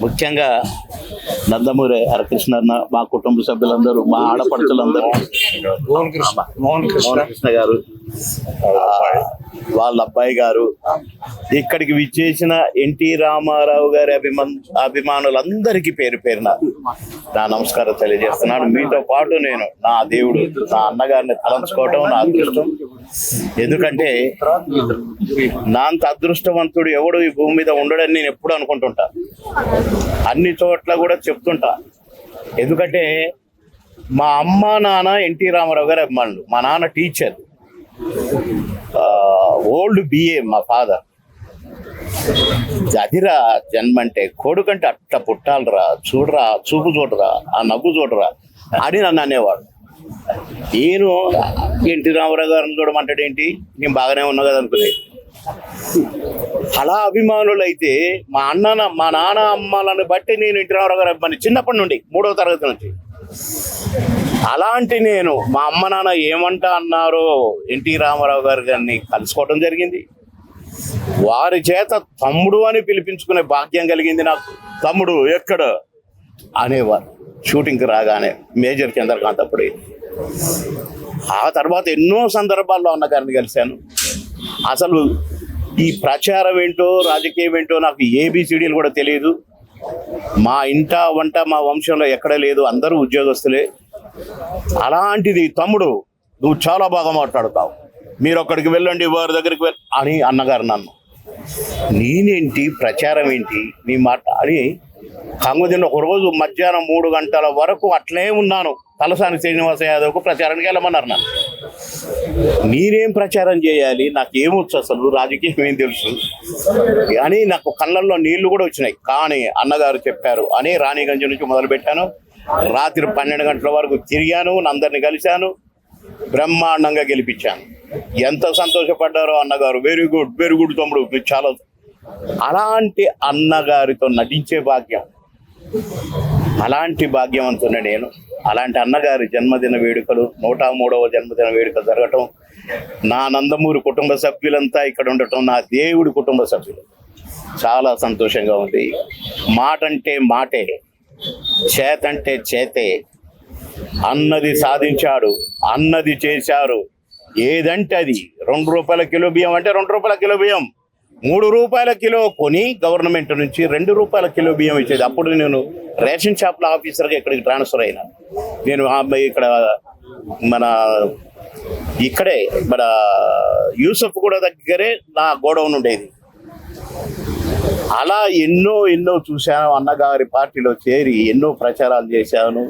ముఖ్యంగా నందమూరి హరకృష్ణ, మా కుటుంబ సభ్యులందరూ, మా ఆడపడుచులందరూ, మోహన్ కృష్ణ గారు, వాళ్ళ అబ్బాయి గారు, ఇక్కడికి విచ్చేసిన ఎన్టీ రామారావు గారి అభిమానులందరికీ పేరు పేరున నా నమస్కారం తెలియజేస్తున్నాను. మీతో పాటు నేను నా దేవుడు, నా అన్నగారిని తలంచుకోవటం నా అదృష్టం. ఎందుకంటే నా అంత అదృష్టవంతుడు ఎవడు ఈ భూమి మీద ఉండడని నేను ఎప్పుడు అనుకుంటుంటా, అన్ని చోట్ల కూడా చెప్తుంటా. ఎందుకంటే మా అమ్మ నాన్న ఎన్టీ రామారావు గారి అభిమానులు. మా నాన్న టీచర్, ఓల్డ్ బిఏ మా ఫాదర్. అదిరా జన్మంటే, కొడుకంటే అట్ట పుట్టాలరా, చూడరా, చూపు చూడరా, ఆ నవ్వు చూడరా అని నన్ను అనేవాడు. నేను ఎన్టీ రామారావు గారిని చూడమంటాడు ఏంటి, నేను బాగానే ఉన్నా కదా అనుకునేది. అలా అభిమానులు అయితే మా నాన్న అమ్మాలని బట్టి నేను ఎన్టీ రామారావు గారి అభిమాని చిన్నప్పటి నుండి, 3వ తరగతి నుంచి. అలాంటి నేను మా అమ్మ నాన్న ఏమంటా అన్నారో ఎన్టీ రామారావు గారిని కలుసుకోవడం జరిగింది. వారి చేత తమ్ముడు అని పిలిపించుకునే భాగ్యం కలిగింది నాకు. తమ్ముడు ఎక్కడ అనేవారు షూటింగ్కి రాగానే, మేజర్ చంద్రకాంత్ అప్పుడు. ఆ తర్వాత ఎన్నో సందర్భాల్లో అన్నగారిని కలిశాను. అసలు ఈ ప్రచారం ఏంటో, రాజకీయం ఏంటో నాకు ఏబిసిడీలు కూడా తెలియదు. మా ఇంట వంట మా వంశంలో ఎక్కడ లేదు, అందరూ ఉద్యోగస్తులే. అలాంటిది తమ్ముడు నువ్వు చాలా బాగా మాట్లాడతావు, మీరు అక్కడికి వెళ్ళండి, వారి దగ్గరికి అని అన్నగారు నన్ను. నేనేంటి, ప్రచారం ఏంటి నీ మాట అని కంగుదిన్న ఒకరోజు మధ్యాహ్నం 3 గంటల వరకు అట్లే ఉన్నాను. తలసాని శ్రీనివాస యాదవ్కు ప్రచారానికి వెళ్ళమన్నారు నన్ను. నేనేం ప్రచారం చేయాలి, నాకేమొచ్చు, అసలు రాజకీయం ఏం తెలుసు అని నాకు కళ్ళల్లో నీళ్లు కూడా వచ్చినాయి. కానీ అన్నగారు చెప్పారు అని రాణిగంజ్ నుంచి మొదలుపెట్టాను. రాత్రి 12 గంటల వరకు తిరిగాను, అందరిని కలిశాను, బ్రహ్మాండంగా గెలిపించాను. ఎంత సంతోషపడ్డారో అన్నగారు. వెరీ గుడ్, వెరీ గుడ్ తమ్ముడు, మీరు చాలా. అలాంటి అన్నగారితో నటించే భాగ్యం, అలాంటి భాగ్యవంతున్నా నేను. అలాంటి అన్నగారి జన్మదిన వేడుకలు, 103వ జన్మదిన వేడుక జరగటం, నా నందమూరి కుటుంబ సభ్యులంతా ఇక్కడ ఉండటం, నా దేవుడి కుటుంబ సభ్యులు, చాలా సంతోషంగా ఉంది. మాట అంటే మాటే, చేతంటే చేతే. అన్నది సాధించాడు, అన్నది చేశారు. ఏదంటే అది. 2 రూపాయల కిలో బియ్యం అంటే 2 రూపాయల కిలో బియ్యం, 3 రూపాయల కిలో కొని గవర్నమెంట్ నుంచి 2 రూపాయల కిలో బియ్యం ఇచ్చేది. అప్పుడు నేను రేషన్ షాప్లో ఆఫీసర్గా ఇక్కడికి ట్రాన్స్ఫర్ అయినా. నేను ఇక్కడ ఇక్కడే మన యూసఫ్ కూడా దగ్గరే నా గోడౌన్ ఉండేది. అలా ఎన్నో చూశాను. అన్నగారి పార్టీలో చేరి ఎన్నో ప్రచారాలు చేశాను.